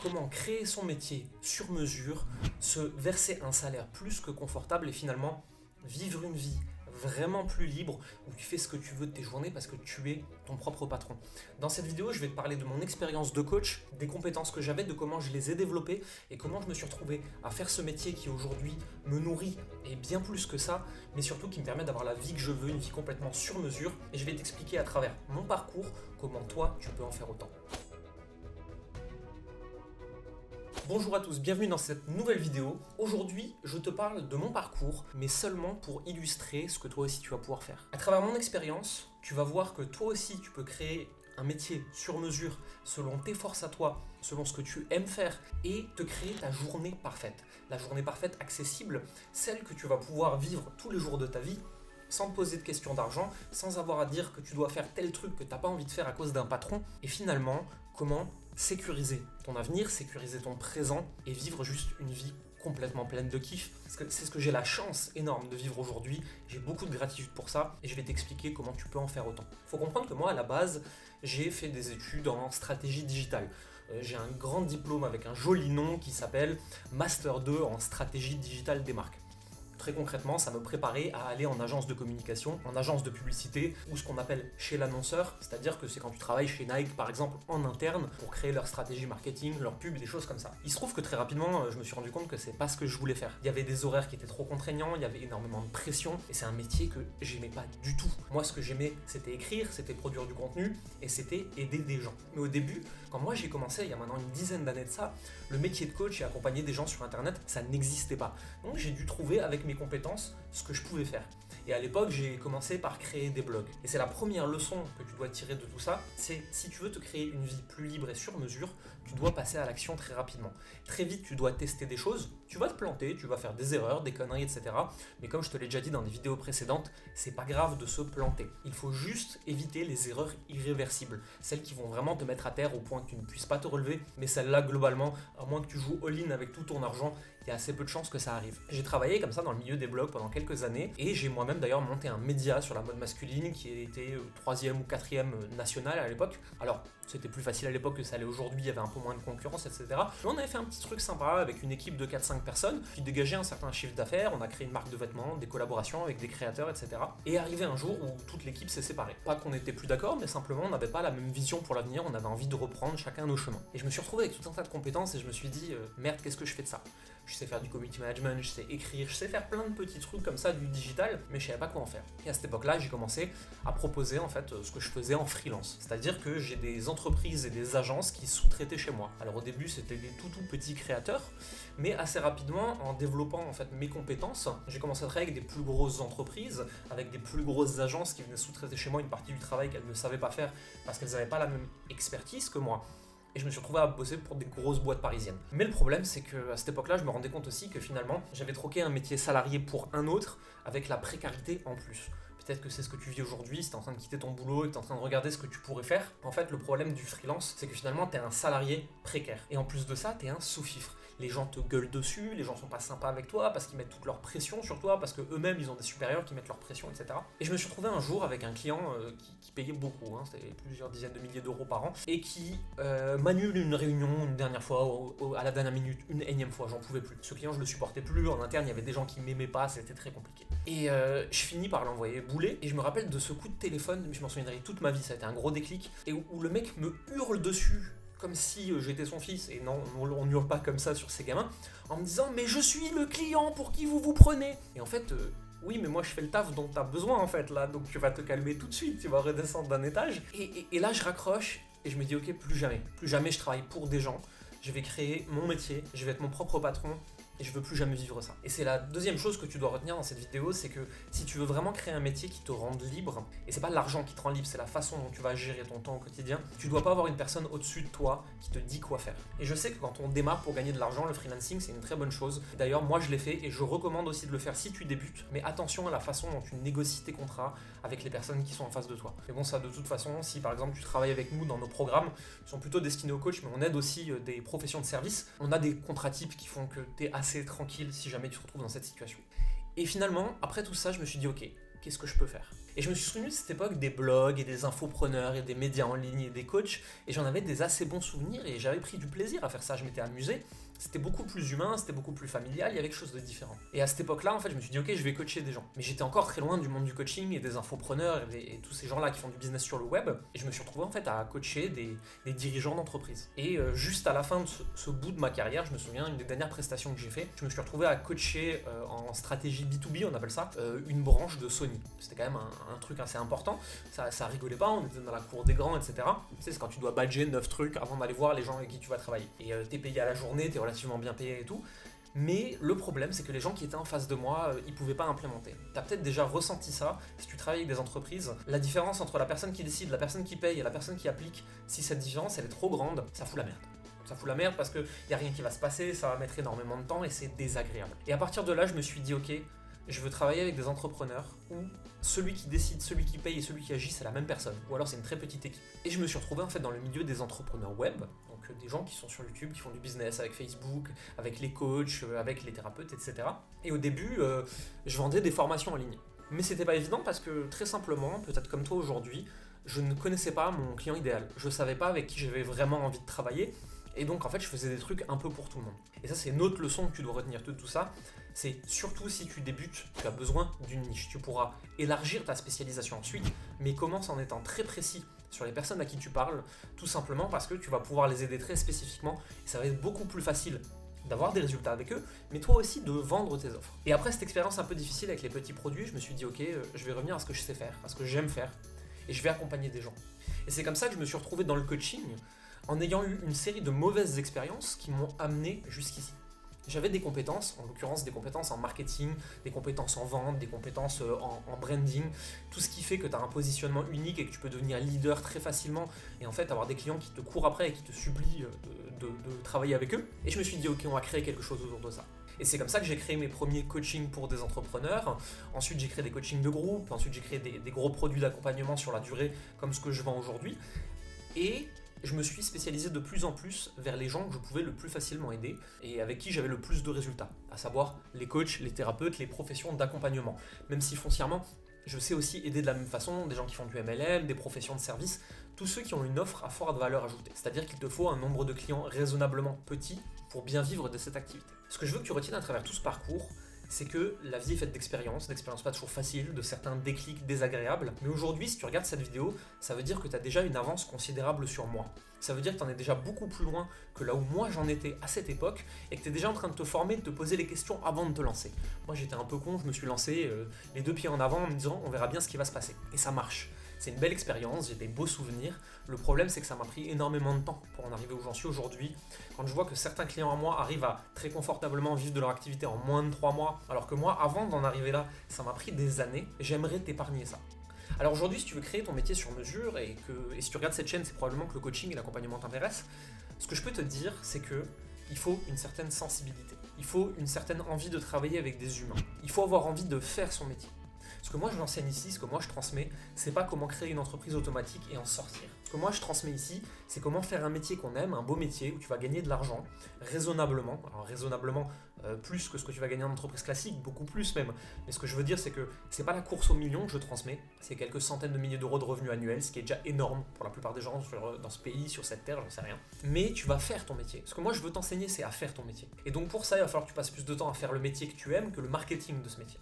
comment créer son métier sur mesure, se verser un salaire plus que confortable et finalement vivre une vie vraiment plus libre où tu fais ce que tu veux de tes journées parce que tu es ton propre patron. Dans cette vidéo, je vais te parler de mon expérience de coach, des compétences que j'avais, de comment je les ai développées et comment je me suis retrouvé à faire ce métier qui aujourd'hui me nourrit et bien plus que ça, mais surtout qui me permet d'avoir la vie que je veux, une vie complètement sur mesure. Et je vais t'expliquer à travers mon parcours comment toi tu peux en faire autant. Bonjour à tous, bienvenue dans cette nouvelle vidéo. Aujourd'hui, je te parle de mon parcours, mais seulement pour illustrer ce que toi aussi tu vas pouvoir faire. À travers mon expérience, tu vas voir que toi aussi tu peux créer un métier sur mesure selon tes forces à toi, selon ce que tu aimes faire et te créer ta journée parfaite. La journée parfaite accessible, celle que tu vas pouvoir vivre tous les jours de ta vie sans te poser de questions d'argent, sans avoir à dire que tu dois faire tel truc que tu n'as pas envie de faire à cause d'un patron. Et finalement, comment sécuriser ton avenir, sécuriser ton présent et vivre juste une vie complètement pleine de kiff. Parce que c'est ce que j'ai la chance énorme de vivre aujourd'hui. J'ai beaucoup de gratitude pour ça et je vais t'expliquer comment tu peux en faire autant. Il faut comprendre que moi, à la base, j'ai fait des études en stratégie digitale. J'ai un grand diplôme avec un joli nom qui s'appelle Master 2 en stratégie digitale des marques. Très concrètement, ça me préparait à aller en agence de communication, en agence de publicité, ou ce qu'on appelle chez l'annonceur, c'est-à-dire que c'est quand tu travailles chez Nike par exemple en interne pour créer leur stratégie marketing, leur pub, des choses comme ça. Il se trouve que très rapidement, je me suis rendu compte que c'est pas ce que je voulais faire. Il y avait des horaires qui étaient trop contraignants, il y avait énormément de pression, et c'est un métier que j'aimais pas du tout. Moi, ce que j'aimais, c'était écrire, c'était produire du contenu, et c'était aider des gens. Mais au début, quand moi j'ai commencé, il y a maintenant une dizaine d'années de ça, le métier de coach et accompagner des gens sur internet, ça n'existait pas. Donc j'ai dû trouver avec mes compétences ce que je pouvais faire. Et à l'époque, j'ai commencé par créer des blogs. Et c'est la première leçon que tu dois tirer de tout ça, c'est si tu veux te créer une vie plus libre et sur mesure, tu dois passer à l'action très rapidement. Très vite, tu dois tester des choses, tu vas te planter, tu vas faire des erreurs, des conneries, etc. Mais comme je te l'ai déjà dit dans des vidéos précédentes, c'est pas grave de se planter. Il faut juste éviter les erreurs irréversibles, celles qui vont vraiment te mettre à terre au point que tu ne puisses pas te relever, mais celles-là, globalement, à moins que tu joues all-in avec tout ton argent, il y a assez peu de chances que ça arrive. J'ai travaillé comme ça dans le milieu des blogs pendant quelques années et j'ai moi-même d'ailleurs monté un média sur la mode masculine qui était 3e ou 4e national à l'époque. Alors c'était plus facile à l'époque que ça l'est aujourd'hui, il y avait un peu moins de concurrence, etc. Mais on avait fait un petit truc sympa avec une équipe de 4-5 personnes qui dégageait un certain chiffre d'affaires, on a créé une marque de vêtements, des collaborations avec des créateurs, etc. Et arrivé un jour où toute l'équipe s'est séparée. Pas qu'on n'était plus d'accord, mais simplement on n'avait pas la même vision pour l'avenir, on avait envie de reprendre chacun nos chemins. Et je me suis retrouvé avec tout un tas de compétences et je me suis dit merde, qu'est-ce que je fais de ça ? Je sais faire du community management, je sais écrire, je sais faire plein de petits trucs comme ça, du digital, mais je savais pas quoi en faire. Et à cette époque-là, j'ai commencé à proposer en fait ce que je faisais en freelance. C'est-à-dire que j'ai des entreprises et des agences qui sous-traitaient chez moi. Alors au début, c'était des tout petits créateurs, mais assez rapidement, en développant en fait mes compétences, j'ai commencé à travailler avec des plus grosses entreprises, avec des plus grosses agences qui venaient sous-traiter chez moi une partie du travail qu'elles ne savaient pas faire parce qu'elles n'avaient pas la même expertise que moi. Et je me suis retrouvé à bosser pour des grosses boîtes parisiennes. Mais le problème, c'est qu'à cette époque-là, je me rendais compte aussi que finalement, j'avais troqué un métier salarié pour un autre, avec la précarité en plus. Peut-être que c'est ce que tu vis aujourd'hui, si tu es en train de quitter ton boulot et que tu es en train de regarder ce que tu pourrais faire. En fait, le problème du freelance, c'est que finalement, tu es un salarié précaire. Et en plus de ça, tu es un sous-fifre. Les gens te gueulent dessus, les gens sont pas sympas avec toi parce qu'ils mettent toute leur pression sur toi, parce qu'eux-mêmes ils ont des supérieurs qui mettent leur pression, etc. Et je me suis retrouvé un jour avec un client qui payait beaucoup, c'était plusieurs dizaines de milliers d'euros par an, et qui m'annule une réunion une dernière fois, à la dernière minute, une énième fois, j'en pouvais plus. Ce client je le supportais plus, en interne il y avait des gens qui m'aimaient pas, c'était très compliqué. Et je finis par l'envoyer bouler, et je me rappelle de ce coup de téléphone, je m'en souviendrai toute ma vie, ça a été un gros déclic, et où le mec me hurle dessus, comme si j'étais son fils, et non, on ne hurle pas comme ça sur ses gamins, en me disant « mais je suis le client pour qui vous prenez ?» Et en fait, oui, mais moi je fais le taf dont tu as besoin en fait, là, donc tu vas te calmer tout de suite, tu vas redescendre d'un étage. Et là je raccroche, et je me dis « ok, plus jamais je travaille pour des gens, je vais créer mon métier, je vais être mon propre patron, et je veux plus jamais vivre ça. » Et c'est la deuxième chose que tu dois retenir dans cette vidéo, c'est que si tu veux vraiment créer un métier qui te rende libre, et c'est pas l'argent qui te rend libre, c'est la façon dont tu vas gérer ton temps au quotidien, tu dois pas avoir une personne au-dessus de toi qui te dit quoi faire. Et je sais que quand on démarre pour gagner de l'argent, le freelancing c'est une très bonne chose. D'ailleurs, moi je l'ai fait et je recommande aussi de le faire si tu débutes, mais attention à la façon dont tu négocies tes contrats avec les personnes qui sont en face de toi. Mais bon, ça de toute façon, si par exemple tu travailles avec nous dans nos programmes, qui sont plutôt destinés aux coachs, mais on aide aussi des professions de service, on a des contrats types qui font que tu es assez tranquille si jamais tu te retrouves dans cette situation. Et finalement, après tout ça, je me suis dit ok, qu'est-ce que je peux faire ? Et je me suis souvenu de cette époque des blogs et des infopreneurs et des médias en ligne et des coachs, et j'en avais des assez bons souvenirs et j'avais pris du plaisir à faire ça, je m'étais amusé. C'était beaucoup plus humain, c'était beaucoup plus familial, il y avait quelque chose de différent. Et à cette époque-là, en fait, je me suis dit, ok, je vais coacher des gens. Mais j'étais encore très loin du monde du coaching et des infopreneurs et tous ces gens-là qui font du business sur le web. Et je me suis retrouvé en fait à coacher des dirigeants d'entreprise. Et juste à la fin de ce bout de ma carrière, je me souviens, une des dernières prestations que j'ai fait, je me suis retrouvé à coacher en stratégie B2B, on appelle ça, une branche de Sony. C'était quand même un truc assez important. Ça rigolait pas, on était dans la cour des grands, etc. Tu sais, c'est quand tu dois badger 9 trucs avant d'aller voir les gens avec qui tu vas travailler. Et t'es payé à la journée, t'es relativement bien payé et tout. Mais le problème, c'est que les gens qui étaient en face de moi, ils pouvaient pas implémenter. T'as peut-être déjà ressenti ça, si tu travailles avec des entreprises. La différence entre la personne qui décide, la personne qui paye et la personne qui applique, si cette différence elle est trop grande, ça fout la merde. Ça fout la merde parce qu'il n'y a rien qui va se passer, ça va mettre énormément de temps et c'est désagréable. Et à partir de là, je me suis dit, ok, je veux travailler avec des entrepreneurs où celui qui décide, celui qui paye et celui qui agit, c'est la même personne. Ou alors c'est une très petite équipe. Et je me suis retrouvé en fait dans le milieu des entrepreneurs web, donc des gens qui sont sur YouTube, qui font du business avec Facebook, avec les coachs, avec les thérapeutes, etc. Et au début, je vendais des formations en ligne. Mais c'était pas évident parce que très simplement, peut-être comme toi aujourd'hui, je ne connaissais pas mon client idéal. Je savais pas avec qui j'avais vraiment envie de travailler. Et donc en fait je faisais des trucs un peu pour tout le monde. Et ça c'est une autre leçon que tu dois retenir de tout ça, c'est surtout si tu débutes, tu as besoin d'une niche. Tu pourras élargir ta spécialisation ensuite, mais commence en étant très précis sur les personnes à qui tu parles, tout simplement parce que tu vas pouvoir les aider très spécifiquement et ça va être beaucoup plus facile d'avoir des résultats avec eux, mais toi aussi de vendre tes offres. Et après cette expérience un peu difficile avec les petits produits, je me suis dit ok, je vais revenir à ce que je sais faire, à ce que j'aime faire, et je vais accompagner des gens. Et c'est comme ça que je me suis retrouvé dans le coaching, en ayant eu une série de mauvaises expériences qui m'ont amené jusqu'ici. J'avais des compétences, en l'occurrence des compétences en marketing, des compétences en vente, des compétences en branding, tout ce qui fait que tu as un positionnement unique et que tu peux devenir leader très facilement et en fait avoir des clients qui te courent après et qui te supplient de travailler avec eux. Et je me suis dit ok, on va créer quelque chose autour de ça. Et c'est comme ça que j'ai créé mes premiers coachings pour des entrepreneurs. Ensuite, j'ai créé des coachings de groupe. Ensuite, j'ai créé des gros produits d'accompagnement sur la durée comme ce que je vends aujourd'hui. Et je me suis spécialisé de plus en plus vers les gens que je pouvais le plus facilement aider et avec qui j'avais le plus de résultats, à savoir les coachs, les thérapeutes, les professions d'accompagnement. Même si foncièrement, je sais aussi aider de la même façon des gens qui font du MLM, des professions de service, tous ceux qui ont une offre à forte valeur ajoutée. C'est-à-dire qu'il te faut un nombre de clients raisonnablement petit pour bien vivre de cette activité. Ce que je veux que tu retiennes à travers tout ce parcours, c'est que la vie est faite d'expériences pas toujours faciles, de certains déclics désagréables. Mais aujourd'hui, si tu regardes cette vidéo, ça veut dire que tu as déjà une avance considérable sur moi. Ça veut dire que tu en es déjà beaucoup plus loin que là où moi j'en étais à cette époque et que tu es déjà en train de te former, de te poser les questions avant de te lancer. Moi j'étais un peu con, je me suis lancé les deux pieds en avant en me disant on verra bien ce qui va se passer. Et ça marche. C'est une belle expérience, j'ai des beaux souvenirs. Le problème, c'est que ça m'a pris énormément de temps pour en arriver où j'en suis aujourd'hui. Quand je vois que certains clients à moi arrivent à très confortablement vivre de leur activité en moins de 3 mois, alors que moi, avant d'en arriver là, ça m'a pris des années, j'aimerais t'épargner ça. Alors aujourd'hui, si tu veux créer ton métier sur mesure et si tu regardes cette chaîne, c'est probablement que le coaching et l'accompagnement t'intéressent, ce que je peux te dire, c'est que il faut une certaine sensibilité. Il faut une certaine envie de travailler avec des humains. Il faut avoir envie de faire son métier. Ce que moi je l'enseigne ici, ce que moi je transmets, c'est pas comment créer une entreprise automatique et en sortir. Ce que moi je transmets ici, c'est comment faire un métier qu'on aime, un beau métier où tu vas gagner de l'argent raisonnablement. Alors raisonnablement plus que ce que tu vas gagner en entreprise classique, beaucoup plus même. Mais ce que je veux dire, c'est que c'est pas la course aux millions que je transmets, c'est quelques centaines de milliers d'euros de revenus annuels, ce qui est déjà énorme pour la plupart des gens dans ce pays, sur cette terre, j'en sais rien. Mais tu vas faire ton métier. Ce que moi je veux t'enseigner, c'est à faire ton métier. Et donc pour ça, il va falloir que tu passes plus de temps à faire le métier que tu aimes que le marketing de ce métier.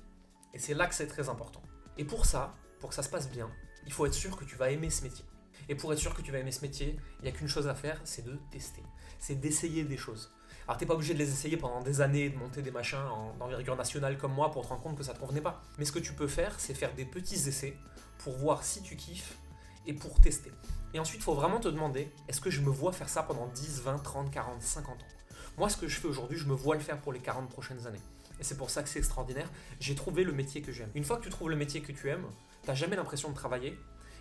Et c'est là que c'est très important. Et pour ça, pour que ça se passe bien, il faut être sûr que tu vas aimer ce métier. Et pour être sûr que tu vas aimer ce métier, il n'y a qu'une chose à faire, c'est de tester. C'est d'essayer des choses. Alors t'es pas obligé de les essayer pendant des années, de monter des machins d'envergure nationale comme moi pour te rendre compte que ça te convenait pas. Mais ce que tu peux faire, c'est faire des petits essais pour voir si tu kiffes et pour tester. Et ensuite, il faut vraiment te demander, est-ce que je me vois faire ça pendant 10, 20, 30, 40, 50 ans ? Moi, ce que je fais aujourd'hui, je me vois le faire pour les 40 prochaines années. Et c'est pour ça que c'est extraordinaire. J'ai trouvé le métier que j'aime. Une fois que tu trouves le métier que tu aimes, tu n'as jamais l'impression de travailler.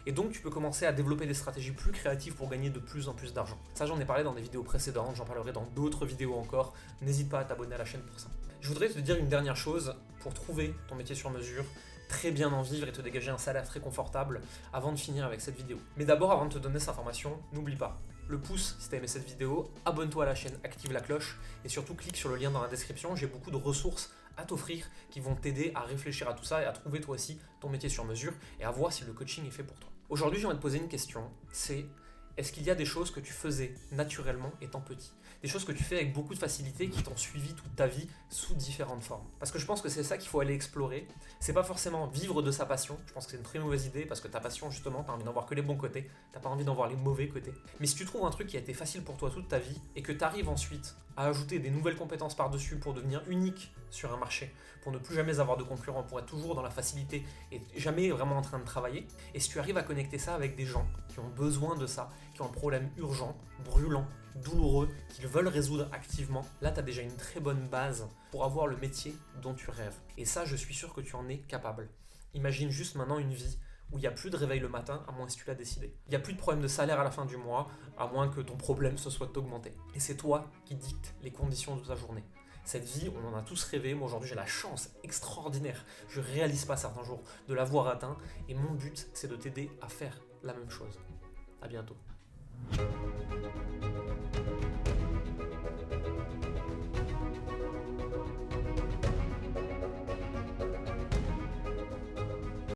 Et donc, tu peux commencer à développer des stratégies plus créatives pour gagner de plus en plus d'argent. Ça, j'en ai parlé dans des vidéos précédentes. J'en parlerai dans d'autres vidéos encore. N'hésite pas à t'abonner à la chaîne pour ça. Je voudrais te dire une dernière chose. Pour trouver ton métier sur mesure, très bien en vivre et te dégager un salaire très confortable avant de finir avec cette vidéo. Mais d'abord, avant de te donner cette information, n'oublie pas le pouce si tu as aimé cette vidéo, abonne-toi à la chaîne, active la cloche et surtout clique sur le lien dans la description, j'ai beaucoup de ressources à t'offrir qui vont t'aider à réfléchir à tout ça et à trouver toi aussi ton métier sur mesure et à voir si le coaching est fait pour toi. Aujourd'hui, j'aimerais te poser une question, c'est est-ce qu'il y a des choses que tu faisais naturellement étant petit? Des choses que tu fais avec beaucoup de facilité qui t'ont suivi toute ta vie sous différentes formes. Parce que je pense que c'est ça qu'il faut aller explorer. C'est pas forcément vivre de sa passion. Je pense que c'est une très mauvaise idée parce que ta passion, justement, t'as envie d'en voir que les bons côtés. T'as pas envie d'en voir les mauvais côtés. Mais si tu trouves un truc qui a été facile pour toi toute ta vie et que tu arrives ensuite à ajouter des nouvelles compétences par-dessus pour devenir unique sur un marché, pour ne plus jamais avoir de concurrents, pour être toujours dans la facilité et jamais vraiment en train de travailler, et si tu arrives à connecter ça avec des gens qui ont besoin de ça, qui ont un problème urgent, brûlant, douloureux, qu'ils veulent résoudre activement, là tu as déjà une très bonne base pour avoir le métier dont tu rêves. Et ça, je suis sûr que tu en es capable. Imagine juste maintenant une vie où il n'y a plus de réveil le matin, à moins que tu l'as décidé. Il n'y a plus de problème de salaire à la fin du mois, à moins que ton problème ce soit d'augmenter. Et c'est toi qui dictes les conditions de ta journée. Cette vie, on en a tous rêvé. Moi aujourd'hui, j'ai la chance extraordinaire, je ne réalise pas certains jours, de l'avoir atteint. Et mon but, c'est de t'aider à faire la même chose. À bientôt.